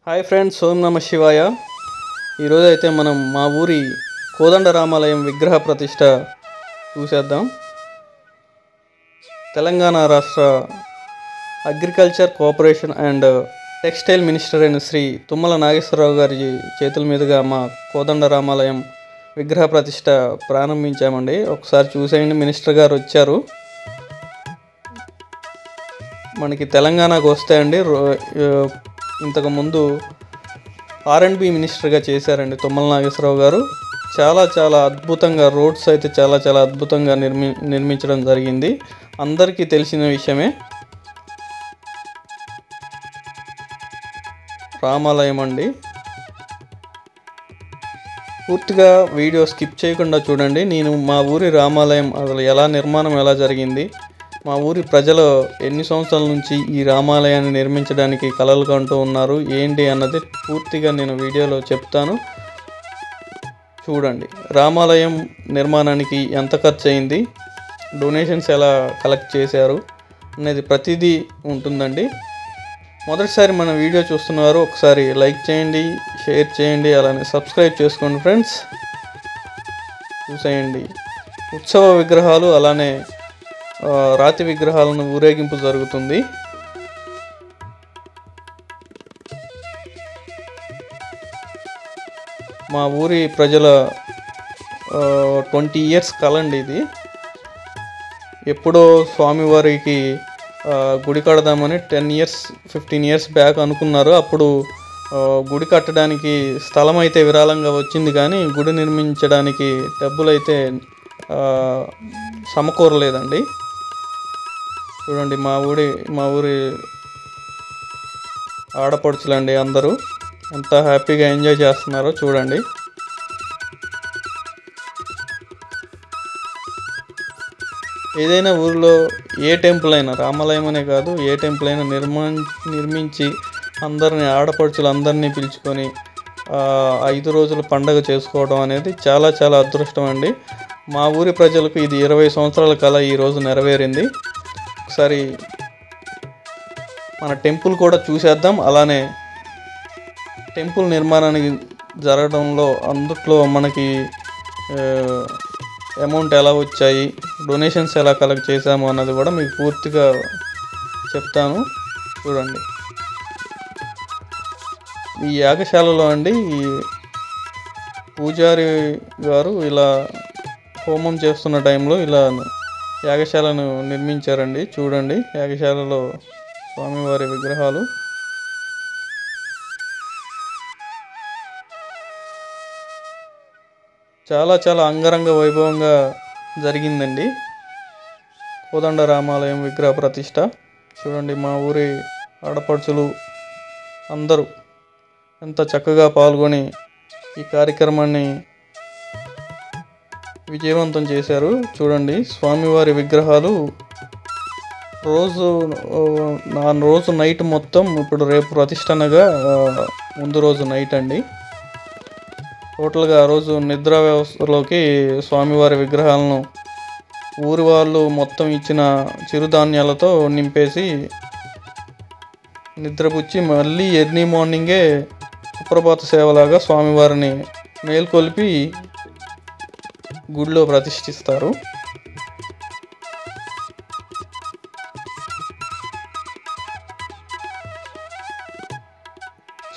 Hi friends, ఓం నమ శివాయ. ఈరోజు అయితే మనం మా ఊరి కోదండ రామాలయం విగ్రహ ప్రతిష్ట చూసేద్దాం. తెలంగాణ రాష్ట్ర agriculture cooperation and textile minister అయిన శ్రీ తుమ్మల నాగేశ్వరరావు గారి చేతుల మీదుగా మా కోదండ రామాలయం విగ్రహ ప్రతిష్ట ప్రారంభించామండి. ఒకసారి చూసేయండి. మినిస్టర్ గారు వచ్చారు. మనకి తెలంగాణకు వస్తే అండి ఇంతకుముందు R&B మినిస్టర్గా చేశారండి తుమ్మల నాగేశ్వరరావు గారు. చాలా అద్భుతంగా రోడ్స్ అయితే చాలా అద్భుతంగా నిర్మించడం జరిగింది. అందరికీ తెలిసిన విషయమే. రామాలయం అండి. పూర్తిగా వీడియో స్కిప్ చేయకుండా చూడండి. నేను మా ఊరి రామాలయం అసలు నిర్మాణం ఎలా జరిగింది, మా ఊరి ప్రజలు ఎన్ని సంవత్సరాల నుంచి ఈ రామాలయాన్ని నిర్మించడానికి కలలు కంటూ ఉన్నారు ఏంటి అన్నది పూర్తిగా నేను వీడియోలో చెప్తాను, చూడండి. రామాలయం నిర్మాణానికి ఎంత ఖర్చు అయింది, డొనేషన్స్ ఎలా కలెక్ట్ చేశారు అనేది ప్రతిదీ ఉంటుందండి. మొదటిసారి మన వీడియో చూస్తున్నారు, ఒకసారి లైక్ చేయండి, షేర్ చేయండి, అలానే సబ్స్క్రైబ్ చేసుకోండి ఫ్రెండ్స్. చూసేయండి. ఉత్సవ విగ్రహాలు అలానే రాతి విగ్రహాలను ఊరేగింపు జరుగుతుంది. మా ఊరి ప్రజల 20 years కలండి ఇది. ఎప్పుడో స్వామివారికి గుడి కడదామని 10 years 15 years బ్యాక్ అనుకున్నారు. అప్పుడు గుడి కట్టడానికి స్థలం అయితే విరాళంగా వచ్చింది, కానీ గుడి నిర్మించడానికి డబ్బులు అయితే సమకూరలేదండి. చూడండి, మా ఊరి ఆడపడుచులండి. అందరూ ఎంత హ్యాపీగా ఎంజాయ్ చేస్తున్నారో చూడండి. ఏదైనా ఊరిలో ఏ టెంపుల్ అయినా, రామాలయం అనే కాదు, ఏ టెంపుల్ అయినా నిర్మించి అందరిని ఆడపడుచులు అందరినీ పిలుచుకొని 5 రోజులు పండగ చేసుకోవడం అనేది చాలా అదృష్టం అండి. మా ఊరి ప్రజలకు ఇది 20 సంవత్సరాల కల ఈరోజు నెరవేరింది. ఒకసారి మన టెంపుల్ కూడా చూసేద్దాం. అలానే టెంపుల్ నిర్మాణానికి జరగడంలో అందుట్లో మనకి అమౌంట్ ఎలా వచ్చాయి, డొనేషన్స్ ఎలా కలెక్ట్ చేశాము అన్నది కూడా మీకు పూర్తిగా చెప్తాను, చూడండి. ఈ యాగశాలలో అండి ఈ పూజారి గారు ఇలా హోమం చేస్తున్న టైంలో ఇలా యాగశాలను నిర్మించారండి. చూడండి, యాగశాలలో స్వామివారి విగ్రహాలు చాలా అంగరంగ వైభవంగా జరిగిందండి కోదండ రామాలయం విగ్రహ ప్రతిష్ట. చూడండి, మా ఊరి ఆడపడుచులు అందరూ ఎంత చక్కగా పాల్గొని ఈ కార్యక్రమాన్ని విజయవంతం చేశారు. చూడండి, స్వామివారి విగ్రహాలు రోజు నైట్ మొత్తం, ఇప్పుడు రేపు ప్రతిష్టనగా ముందు రోజు నైట్ అండి. టోటల్గా ఆ రోజు నిద్ర వ్యవస్థలోకి స్వామివారి విగ్రహాలను ఊరి వాళ్ళు మొత్తం ఇచ్చిన చిరుధాన్యాలతో నింపేసి నిద్రపుచ్చి మళ్ళీ ఎర్లీ మార్నింగే సుప్రభాత సేవలాగా స్వామివారిని మేల్కొల్పి గుడిలో ప్రతిష్ఠిస్తారు.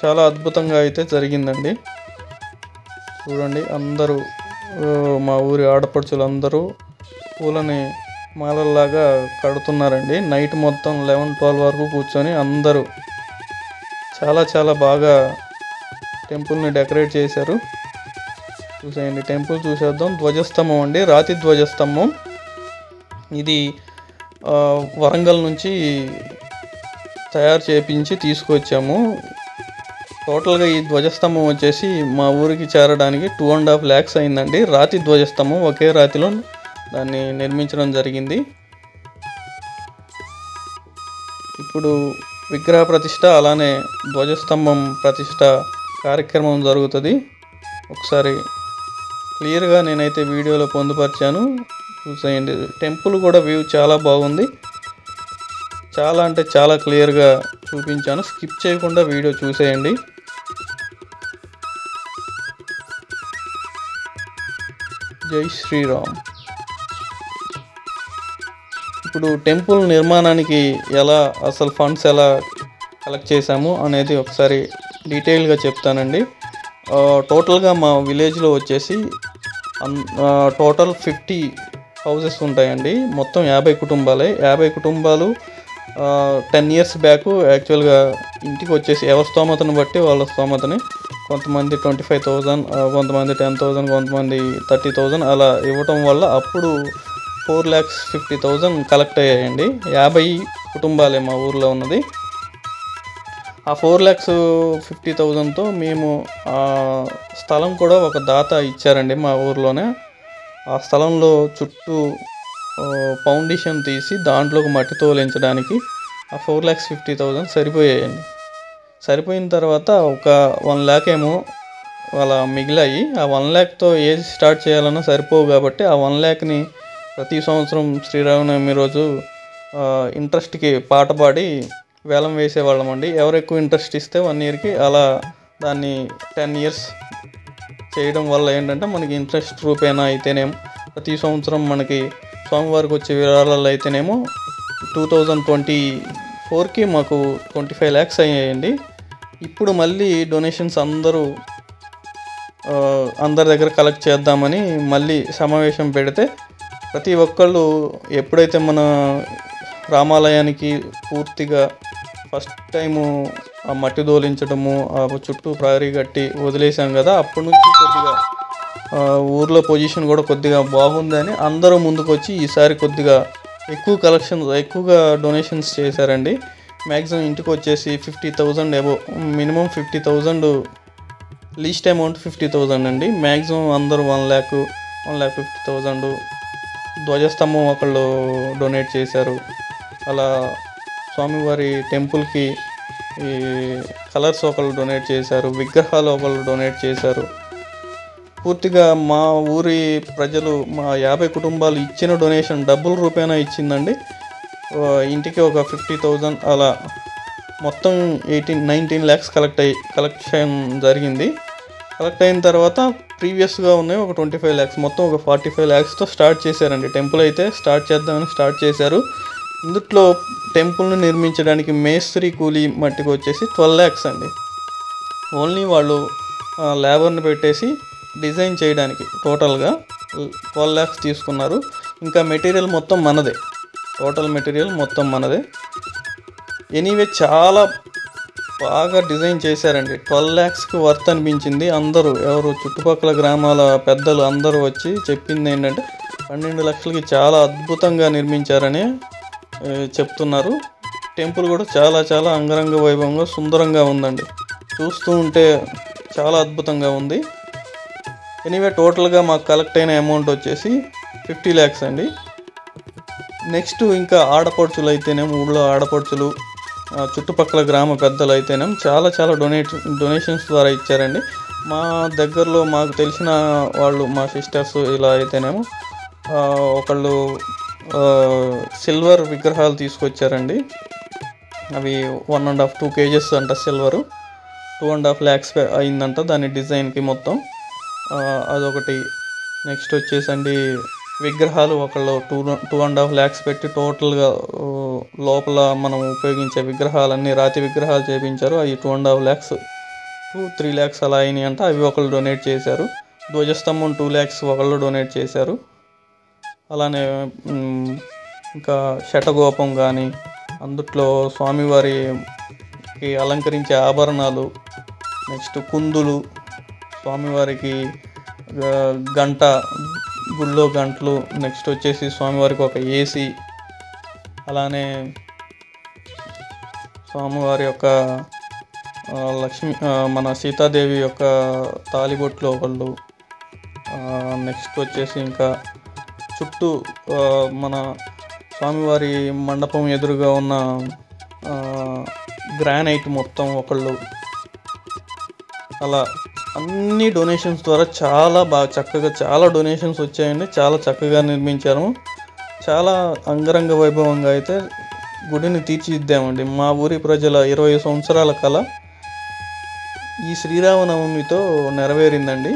చాలా అద్భుతంగా అయితే జరిగిందండి. చూడండి, అందరూ మా ఊరి ఆడపడుచులు అందరూ పూలని మాలల్లాగా కడుతున్నారండి. నైట్ మొత్తం 11-12 వరకు కూర్చొని అందరూ చాలా బాగా టెంపుల్ని డెకరేట్ చేశారు. చూసేయండి, టెంపుల్ చూసేద్దాం. ధ్వజస్తంభం అండి, రాతి ధ్వజస్తంభం. ఇది వరంగల్ నుంచి తయారు చేయించి తీసుకొచ్చాము. టోటల్గా ఈ ధ్వజస్తంభం వచ్చేసి మా ఊరికి చేరడానికి 2.5 lakhs అయిందండి. రాతి ధ్వజస్తంభం, ఒకే రాతిలో దాన్ని నిర్మించడం జరిగింది. ఇప్పుడు విగ్రహ ప్రతిష్ట అలానే ధ్వజస్తంభం ప్రతిష్ట కార్యక్రమం జరుగుతుంది. ఒకసారి క్లియర్గా నేనైతే వీడియోలో పొందుపరిచాను, చూసేయండి. టెంపుల్ కూడా వ్యూ చాలా బాగుంది. చాలా అంటే చాలా క్లియర్గా చూపించాను. స్కిప్ చేయకుండా వీడియో చూసేయండి. జై శ్రీరామ్. ఇప్పుడు టెంపుల్ నిర్మాణానికి అసలు ఫండ్స్ ఎలా కలెక్ట్ చేశాము అనేది ఒకసారి డీటెయిల్గా చెప్తానండి. టోటల్గా మా విలేజ్లో వచ్చేసి టోటల్ 50 హౌసెస్ ఉంటాయండి. మొత్తం 50 కుటుంబాలే. 50 కుటుంబాలు 10 years బ్యాక్ యాక్చువల్గా ఇంటికి వచ్చేసి ఎవరి స్తోమతను బట్టి వాళ్ళ స్తోమతని, కొంతమంది 25,000, కొంతమంది 10,000, కొంతమంది 30,000 అలా ఇవ్వటం వల్ల అప్పుడు 4,50,000 కలెక్ట్ అయ్యాయండి. 50 కుటుంబాలే మా ఊర్లో ఉన్నది. ఆ 4,50,000తో మేము స్థలం కూడా ఒక దాత ఇచ్చారండి మా ఊర్లోనే. ఆ స్థలంలో చుట్టూ ఫౌండేషన్ తీసి దాంట్లోకి మట్టి తోలించడానికి ఆ 4,50,000 సరిపోయాయండి. సరిపోయిన తర్వాత ఒక 1 lakh ఏమో అలా మిగిలాయి. ఆ 1 lakతో ఏది స్టార్ట్ చేయాలన్నా సరిపోవు కాబట్టి ఆ 1 lakని ప్రతి సంవత్సరం శ్రీరామనవమి రోజు ఇంట్రెస్ట్కి పాట పాడి వేలం వేసేవాళ్ళం అండి. ఎవరు ఎక్కువ ఇంట్రెస్ట్ ఇస్తే 1 yearకి అలా దాన్ని 10 years చేయడం వల్ల ఏంటంటే మనకి ఇంట్రెస్ట్ రూపేణా అయితేనేమో ప్రతి సంవత్సరం మనకి స్వామివారికి వచ్చే విరాళాలు అయితేనేమో 2024కి మాకు 25 lakhs అయ్యాయండి. ఇప్పుడు మళ్ళీ డొనేషన్స్ అందరి దగ్గర కలెక్ట్ చేద్దామని మళ్ళీ సమావేశం పెడితే ప్రతి ఒక్కళ్ళు ఎప్పుడైతే మన రామాలయానికి పూర్తిగా ఫస్ట్ టైము ఆ మట్టి దోలించడము, ఆ చుట్టూ ప్రహరీ కట్టి వదిలేసాం కదా, అప్పటి నుంచి కొద్దిగా ఊర్లో పొజిషన్ కూడా కొద్దిగా బాగుందని అందరూ ముందుకు వచ్చి ఈసారి కొద్దిగా ఎక్కువగా డొనేషన్స్ చేశారండి. మ్యాక్సిమం ఇంటికి వచ్చేసి 50,000 అబోవ్, మినిమం 50,000, లీస్ట్ అమౌంట్ 50,000 అండి. మ్యాక్సిమం అందరూ 1 lakh, 1,50,000. ధ్వజస్తంభం ఒకళ్ళు డొనేట్ చేశారు. అలా స్వామివారి టెంపుల్కి ఈ కలర్స్ ఒకళ్ళు డొనేట్ చేశారు, విగ్రహాలు ఒకళ్ళు డొనేట్ చేశారు. పూర్తిగా మా ఊరి ప్రజలు, మా 50 కుటుంబాలు ఇచ్చిన డొనేషన్ డబ్బుల రూపేణా ఇచ్చిందండి. ఇంటికి ఒక 50,000 అలా మొత్తం 19 lakhs కలెక్షన్ జరిగింది. కలెక్ట్ అయిన తర్వాత ప్రీవియస్గా ఉన్నాయి ఒక 25 lakhs, మొత్తం ఒక 45 lakhsతో స్టార్ట్ చేశారండి. టెంపుల్ అయితే స్టార్ట్ చేశారు. ఇందులో టెంపుల్ని నిర్మించడానికి మేస్త్రి కూలీ మట్టికి వచ్చేసి 12 lakhs అండి. ఓన్లీ వాళ్ళు లేబర్ని పెట్టేసి డిజైన్ చేయడానికి టోటల్గా 12 lakhs తీసుకున్నారు. ఇంకా మెటీరియల్ మొత్తం మనదే, టోటల్ మెటీరియల్ మొత్తం మనదే. ఎనీవే చాలా బాగా డిజైన్ చేశారండి. 12 lakhsకి వర్త్ అనిపించింది. ఎవరు చుట్టుపక్కల గ్రామాల పెద్దలు అందరూ వచ్చి చెప్పింది ఏంటంటే 12 lakhsకి చాలా అద్భుతంగా నిర్మించారని చెప్తున్నారు. టెంపుల్ కూడా చాలా చాలా అంగరంగ వైభవంగా సుందరంగా ఉందండి. చూస్తూ ఉంటే చాలా అద్భుతంగా ఉంది. ఎనీవే టోటల్గా మాకు కలెక్ట్ అయిన అమౌంట్ వచ్చేసి 50 lakhs అండి. నెక్స్ట్ ఇంకా ఆడపడుచులు అయితేనేమో, ఊళ్ళో ఆడపడుచులు, చుట్టుపక్కల గ్రామ పెద్దలు అయితేనేమో చాలా చాలా డొనేషన్స్ ద్వారా ఇచ్చారండి. మా దగ్గరలో మాకు తెలిసిన వాళ్ళు, మా సిస్టర్స్ ఇలా అయితేనేమో ఒకళ్ళు సిల్వర్ విగ్రహాలు తీసుకొచ్చారండి. అవి 1.5-2 kgs అంట సిల్వరు. 2.5 lakhs అయిందంట దాని డిజైన్కి మొత్తం. అదొకటి. నెక్స్ట్ వచ్చేసండి విగ్రహాలు ఒకళ్ళు 2.5 lakhs పెట్టి టోటల్గా లోపల మనం ఉపయోగించే విగ్రహాలన్నీ రాతి విగ్రహాలు చేయించారు. అవి 2.5 lakhs to 3 lakhs అలా అయినాయి అంట. అవి ఒకళ్ళు డొనేట్ చేశారు. ధ్వజస్తంభం 2 lakhs ఒకళ్ళు డొనేట్ చేశారు. అలానే ఇంకా శటగోపం కానీ, అందుట్లో స్వామివారికి అలంకరించే ఆభరణాలు, నెక్స్ట్ కుందులు, స్వామివారికి గంట, గుళ్ళో గంటలు, నెక్స్ట్ వచ్చేసి స్వామివారికి ఒక ఏసీ, అలానే స్వామివారి యొక్క మన సీతాదేవి యొక్క తాలిబొట్లు ఒకళ్ళు, నెక్స్ట్ వచ్చేసి ఇంకా చుట్టూ మన స్వామివారి మండపం ఎదురుగా ఉన్న గ్రానైట్ మొత్తం ఒకళ్ళు, అలా అన్ని డొనేషన్స్ ద్వారా చాలా బాగా చక్కగా చాలా డొనేషన్స్ వచ్చాయండి. చాలా చక్కగా నిర్మించారు. చాలా అంగరంగ వైభవంగా అయితే గుడిని తీర్చిదిద్దామండి. మా ఊరి ప్రజల 20 సంవత్సరాల కళ ఈ శ్రీరామనవమితో నెరవేరిందండి.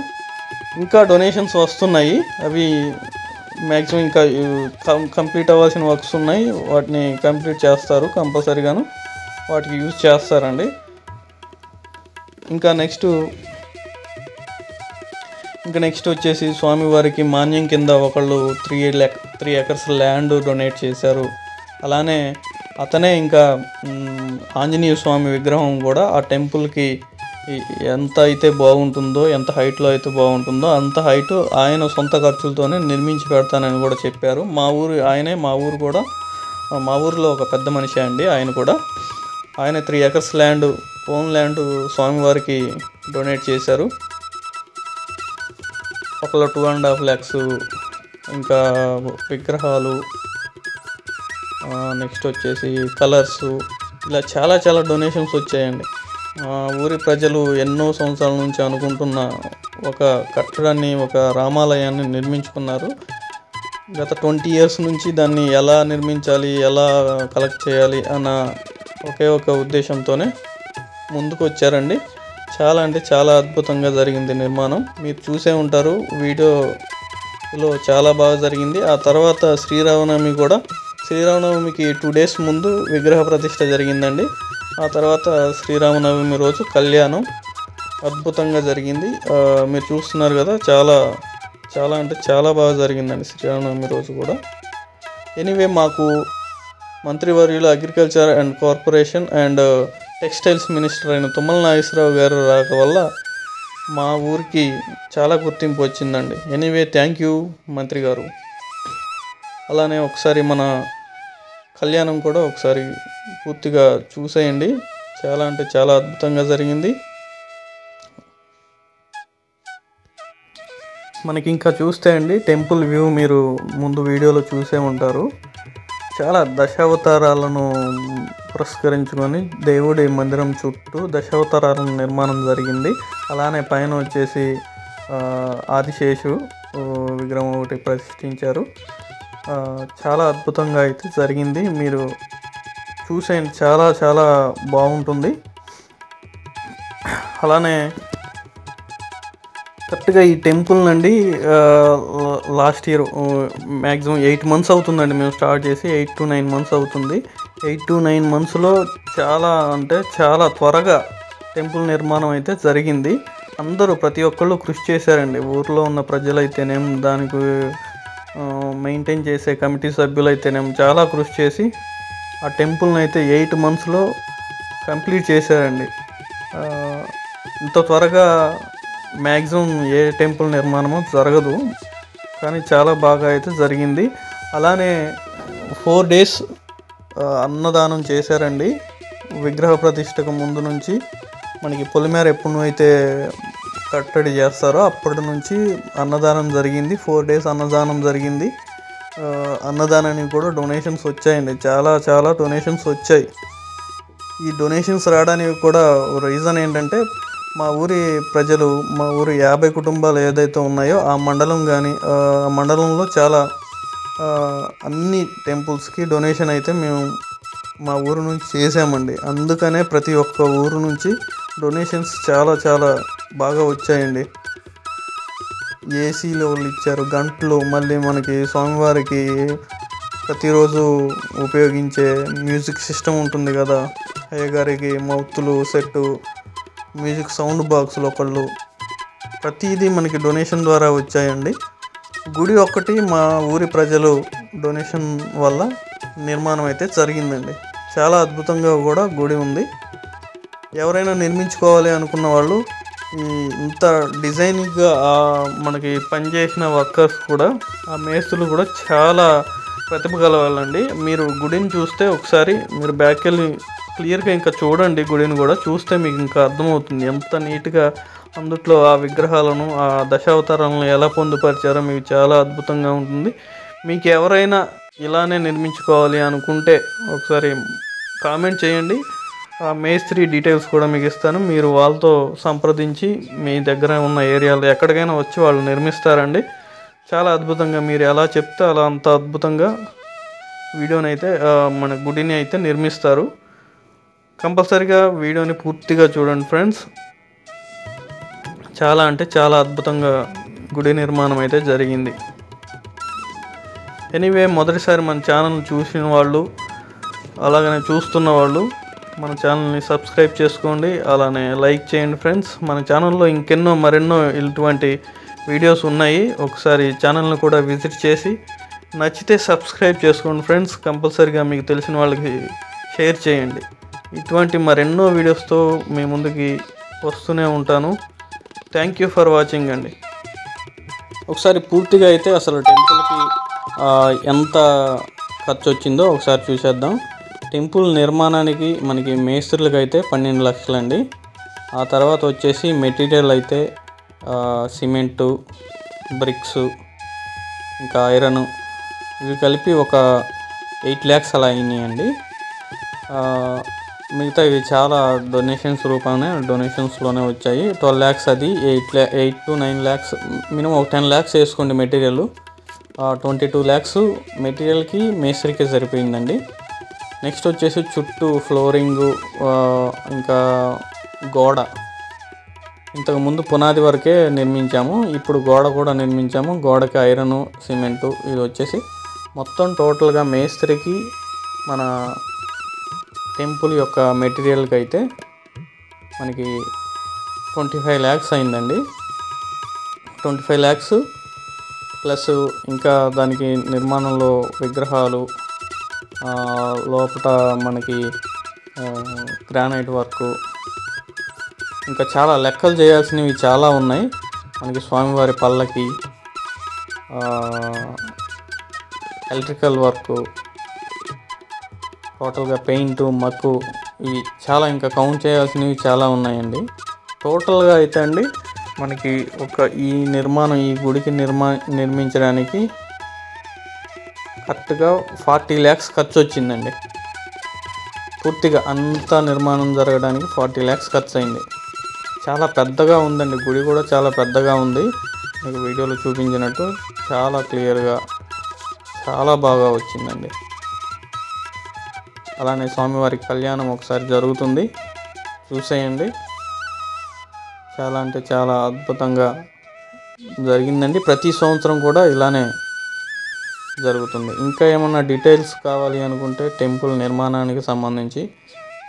ఇంకా డొనేషన్స్ వస్తున్నాయి. అవి మ్యాక్సిమం ఇంకా కంప్లీట్ అవ్వాల్సిన వర్క్స్ ఉన్నాయి. వాటిని కంప్లీట్ చేస్తారు కంపల్సరీగాను. వాటికి యూజ్ చేస్తారండి. ఇంకా నెక్స్ట్ వచ్చేసి స్వామివారికి మాన్యం కింద ఒకళ్ళు 3 ఎకర్స్ ల్యాండ్ డొనేట్ చేశారు. అలానే అతనే ఇంకా ఆంజనేయ స్వామి విగ్రహం కూడా ఆ టెంపుల్కి ఎంత అయితే బాగుంటుందో, ఎంత హైట్లో అయితే బాగుంటుందో అంత హైట్ ఆయన సొంత ఖర్చులతోనే నిర్మించి పెడతానని కూడా చెప్పారు. మా ఊరిలో ఒక పెద్ద మనిషి అండి. ఆయన 3 ఎకర్స్ ల్యాండ్, ఓన్ ల్యాండ్ స్వామివారికి డొనేట్ చేశారు. ఒకళ్ళు 2.5 lakhs, ఇంకా విగ్రహాలు, నెక్స్ట్ వచ్చేసి కలర్స్, ఇలా చాలా చాలా డొనేషన్స్ వచ్చాయండి. ఊరి ప్రజలు ఎన్నో సంవత్సరాల నుంచి అనుకుంటున్న ఒక కట్టడాన్ని, ఒక రామాలయాన్ని నిర్మించుకున్నారు. గత 20 years నుంచి దాన్ని ఎలా నిర్మించాలి, ఎలా కలెక్ట్ చేయాలి అన్న ఒకే ఒక ఉద్దేశంతోనే ముందుకు వచ్చారండి. చాలా అంటే చాలా అద్భుతంగా జరిగింది నిర్మాణం. మీరు చూసే ఉంటారు వీడియోలో, చాలా బాగా జరిగింది. ఆ తర్వాత శ్రీరామనవమికి 2 days ముందు విగ్రహ ప్రతిష్ఠ జరిగిందండి. ఆ తర్వాత శ్రీరామనవమి రోజు కళ్యాణం అద్భుతంగా జరిగింది. మీరు చూస్తున్నారు కదా, చాలా చాలా అంటే చాలా బాగా జరిగిందండి శ్రీరామనవమి రోజు కూడా. ఎనీవే, మాకు మంత్రివర్యులు agriculture and corporation and textiles minister అయిన తుమ్మల నాగేశ్వరరావు గారు రాక వల్ల మా ఊరికి చాలా గుర్తింపు వచ్చిందండి. ఎనీవే, థ్యాంక్ యూ మంత్రి గారు. అలానే ఒకసారి మన కళ్యాణం కూడా ఒకసారి పూర్తిగా చూసేయండి. చాలా అంటే చాలా అద్భుతంగా జరిగింది. మనకి ఇంకా చూస్తే అండి, టెంపుల్ వ్యూ మీరు ముందు వీడియోలో చూసే ఉంటారు. చాలా దశావతారాలను పురస్కరించుకొని దేవుడి మందిరం చుట్టూ దశావతారాలను నిర్మాణం జరిగింది. అలానే పైన వచ్చేసి ఆదిశేషు విగ్రహం ఒకటి ప్రతిష్ఠించారు. చాలా అద్భుతంగా అయితే జరిగింది. మీరు చూసేయండి, చాలా చాలా బాగుంటుంది. అలానే కరెక్ట్గా ఈ టెంపుల్ నుండి లాస్ట్ ఇయర్ మ్యాక్సిమం 8 months అవుతుందండి మేము స్టార్ట్ చేసి. 8 to 9 months అవుతుంది. 8 to 9 monthsలో చాలా అంటే చాలా త్వరగా టెంపుల్ నిర్మాణం అయితే జరిగింది. అందరూ ప్రతి ఒక్కళ్ళు కృషి చేశారండి. ఊర్లో ఉన్న ప్రజలైతేనేం, దానికి మెయింటైన్ చేసే కమిటీ సభ్యులైతేనేం చాలా కృషి చేసి ఆ టెంపుల్ని అయితే 8 monthsలో కంప్లీట్ చేశారండి. ఇంత త్వరగా మ్యాక్సిమం ఏ టెంపుల్ నిర్మాణము జరగదు, కానీ చాలా బాగా అయితే జరిగింది. అలానే 4 days అన్నదానం చేశారండి. విగ్రహ ప్రతిష్టకు ముందు నుంచి మనకి పొలిమేర ఎప్పుడు అయితే కట్టడి చేస్తారో అప్పటి నుంచి అన్నదానం జరిగింది. 4 days అన్నదానం జరిగింది. అన్నదానానికి కూడా డొనేషన్స్ వచ్చాయండి. చాలా చాలా డొనేషన్స్ వచ్చాయి. ఈ డొనేషన్స్ రావడానికి కూడా రీజన్ ఏంటంటే, మా ఊరి ప్రజలు, మా ఊరి 50 కుటుంబాలు ఏదైతే ఉన్నాయో ఆ మండలం కానీ, ఆ మండలంలో చాలా అన్ని టెంపుల్స్కి డొనేషన్ అయితే మేము మా ఊరు నుంచి చేసామండి. అందుకనే ప్రతి ఒక్క ఊరు నుంచి డొనేషన్స్ చాలా చాలా బాగా వచ్చాయండి. ఏసీలు వాళ్ళు ఇచ్చారు, గంటలు, మళ్ళీ మనకి స్వామివారికి ప్రతిరోజు ఉపయోగించే మ్యూజిక్ సిస్టమ్ ఉంటుంది కదా, అయ్యగారికి మౌతులు సెట్టు, మ్యూజిక్ సౌండ్ బాక్సులు ఒకళ్ళు, ప్రతిదీ మనకి డొనేషన్ ద్వారా వచ్చాయండి. గుడి ఒక్కటి మా ఊరి ప్రజలు డొనేషన్ వల్ల నిర్మాణం అయితే జరిగిందండి. చాలా అద్భుతంగా కూడా గుడి ఉంది. ఎవరైనా నిర్మించుకోవాలి అనుకున్న వాళ్ళు ఇంత డిజైనింగ్గా మనకి పనిచేసిన వర్కర్స్ కూడా, ఆ మేస్త్రులు కూడా చాలా ప్రతిభ గలవాళ్ళండి. మీరు గుడిని చూస్తే ఒకసారి మీరు బ్యాక్ వెళ్ళి క్లియర్గా ఇంకా చూడండి. గుడిని కూడా చూస్తే మీకు ఇంకా అర్థమవుతుంది ఎంత నీట్గా అందుట్లో ఆ విగ్రహాలను, ఆ దశావతారాలను ఎలా పొందుపరిచారో మీకు చాలా అద్భుతంగా ఉంటుంది. మీకు ఎవరైనా ఇలానే నిర్మించుకోవాలి అనుకుంటే ఒకసారి కామెంట్ చేయండి. ఆ మేస్త్రి డీటెయిల్స్ కూడా మీకు ఇస్తాను. మీరు వాళ్ళతో సంప్రదించి మీ దగ్గర ఉన్న ఏరియాలో ఎక్కడికైనా వచ్చి వాళ్ళు నిర్మిస్తారండి. చాలా అద్భుతంగా, మీరు ఎలా చెప్తే అలా అంత అద్భుతంగా వీడియోని అయితే మన గుడిని అయితే నిర్మిస్తారు. కంపల్సరీగా వీడియోని పూర్తిగా చూడండి ఫ్రెండ్స్. చాలా అంటే చాలా అద్భుతంగా గుడి నిర్మాణం అయితే జరిగింది. ఎనీవే, మొదటిసారి మన ఛానల్ చూసిన వాళ్ళు, అలాగనే చూస్తున్న వాళ్ళు మన ఛానల్ని సబ్స్క్రైబ్ చేసుకోండి, అలానే లైక్ చేయండి ఫ్రెండ్స్. మన ఛానల్లో మరెన్నో ఇటువంటి వీడియోస్ ఉన్నాయి. ఒకసారి ఛానల్ని కూడా విజిట్ చేసి నచ్చితే సబ్స్క్రైబ్ చేసుకోండి ఫ్రెండ్స్. కంపల్సరీగా మీకు తెలిసిన వాళ్ళకి షేర్ చేయండి. ఇటువంటి మరెన్నో వీడియోస్తో మీ ముందుకి వస్తూనే ఉంటాను. థ్యాంక్ యూ ఫర్ వాచింగ్ అండి. ఒకసారి పూర్తిగా అయితే అసలు టెంపుల్కి ఎంత ఖర్చు వచ్చిందో ఒకసారి చూసేద్దాం. టెంపుల్ నిర్మాణానికి మనకి మేస్త్రులకు అయితే 12 లక్షలండి. ఆ తర్వాత వచ్చేసి మెటీరియల్ అయితే సిమెంటు, బ్రిక్స్, ఇంకా ఐరన్, ఇవి కలిపి ఒక 8 lakhs అలా అయినాయండి. మిగతా ఇవి చాలా డొనేషన్స్లోనే వచ్చాయి. 12 lakhs అది, 8 to 9 lakhs, మినిమం ఒక 10 lakhs వేసుకోండి మెటీరియల్. 22 lakhs మెటీరియల్కి, మేస్త్రికి సరిపోయిందండి. నెక్స్ట్ వచ్చేసి చుట్టూ ఫ్లోరింగు, ఇంకా గోడ ఇంతకుముందు పునాది వరకే నిర్మించాము, ఇప్పుడు గోడ కూడా నిర్మించాము. గోడకి ఐరన్, సిమెంటు, ఇది వచ్చేసి మొత్తం టోటల్గా మేస్త్రికి మన టెంపుల్ యొక్క మెటీరియల్కి అయితే మనకి 25 lakhs అయిందండి. 25 lakhs ప్లస్ ఇంకా దానికి నిర్మాణంలో విగ్రహాలు, లోపల మనకి గ్రానైట్ వర్క్, ఇంకా చాలా లెక్కలు చేయాల్సినవి చాలా ఉన్నాయి. మనకి స్వామివారి పల్లకి, ఎలక్ట్రికల్ వర్క్, టోటల్గా పెయింట్, మక్కు, ఇవి చాలా ఇంకా కౌంట్ చేయాల్సినవి చాలా ఉన్నాయండి. టోటల్గా అయితే అండి మనకి ఈ గుడికి నిర్మించడానికి కరెక్ట్గా 40 lakhs ఖర్చు వచ్చిందండి. పూర్తిగా అంతా నిర్మాణం జరగడానికి 40 lakhs ఖర్చు అయింది. చాలా పెద్దగా ఉందండి, గుడి కూడా చాలా పెద్దగా ఉంది. మీకు వీడియోలో చూపించినట్టు చాలా క్లియర్గా చాలా బాగా వచ్చిందండి. అలానే స్వామివారి కళ్యాణం ఒకసారి జరుగుతుంది, చూసేయండి. చాలా అంటే చాలా అద్భుతంగా జరిగిందండి. ప్రతి సంవత్సరం కూడా ఇలానే జరుగుతుంది. ఇంకా ఏమన్నా డీటెయిల్స్ కావాలి అనుకుంటే టెంపుల్ నిర్మాణానికి సంబంధించి,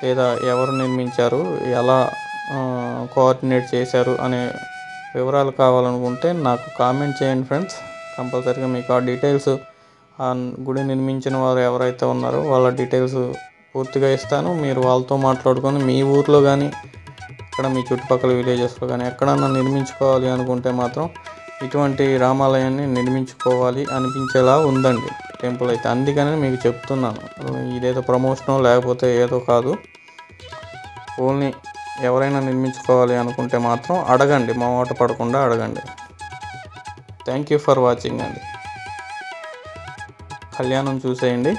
లేదా ఎవరు నిర్మించారు, ఎలా కోఆర్డినేట్ చేశారు అనే వివరాలు కావాలనుకుంటే నాకు కామెంట్ చేయండి ఫ్రెండ్స్. కంపల్సరీగా మీకు ఆ డీటెయిల్స్, ఆ గుడి నిర్మించిన వారు ఎవరైతే ఉన్నారో వాళ్ళ డీటెయిల్స్ పూర్తిగా ఇస్తాను. మీరు వాళ్ళతో మాట్లాడుకొని మీ ఊర్లో కానీ, ఇక్కడ మీ చుట్టుపక్కల విలేజెస్లో కానీ ఎక్కడన్నా నిర్మించుకోవాలి అనుకుంటే మాత్రం ఇటువంటి రామాలయాన్ని నిర్మించుకోవాలి అనిపించేలా ఉందండి టెంపుల్ అయితే. అందుకని మీకు చెప్తున్నాను, ఇదేదో ప్రమోషనో లేకపోతే ఏదో కాదు. ఓన్లీ ఎవరైనా నిర్మించుకోవాలి అనుకుంటే మాత్రం అడగండి, మొహమాట పడకుండా అడగండి. థ్యాంక్ యూ ఫర్ వాచింగ్ అండి. కళ్యాణం చూసేయండి.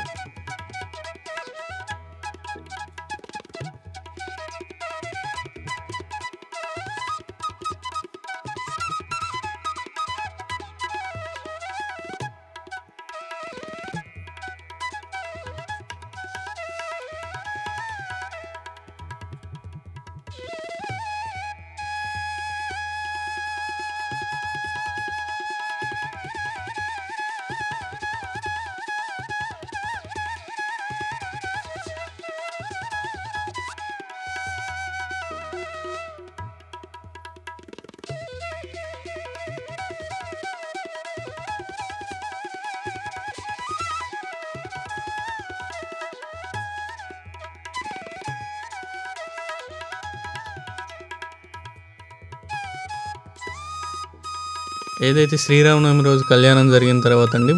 ఏదైతే శ్రీరామనవమి రోజు కళ్యాణం జరిగిన తర్వాత అండి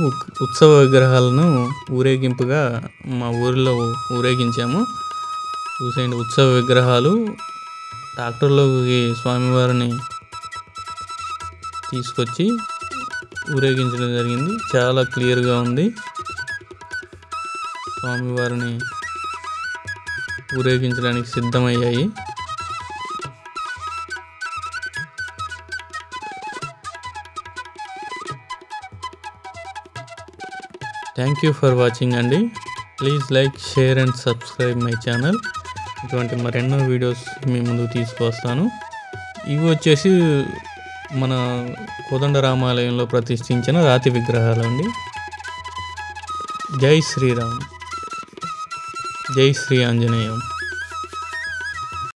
ఉత్సవ విగ్రహాలను ఊరేగింపుగా మా ఊరిలో ఊరేగించాము. చూసేయండి, ఉత్సవ విగ్రహాలు ట్రాక్టర్లోకి స్వామివారిని తీసుకొచ్చి ఊరేగించడం జరిగింది. చాలా క్లియర్గా ఉంది. స్వామివారిని ఊరేగించడానికి సిద్ధమయ్యాయి. థ్యాంక్ యూ ఫర్ వాచింగ్ అండి. Please like, share and subscribe my channel. ఇటువంటి మరెన్నో వీడియోస్ మీ ముందుకు తీసుకొస్తాను. ఇవి వచ్చేసి మన కోదండరామాలయంలో ప్రతిష్ఠించిన రాతి విగ్రహాలండి. జై శ్రీరామ్, జై శ్రీ ఆంజనేయం.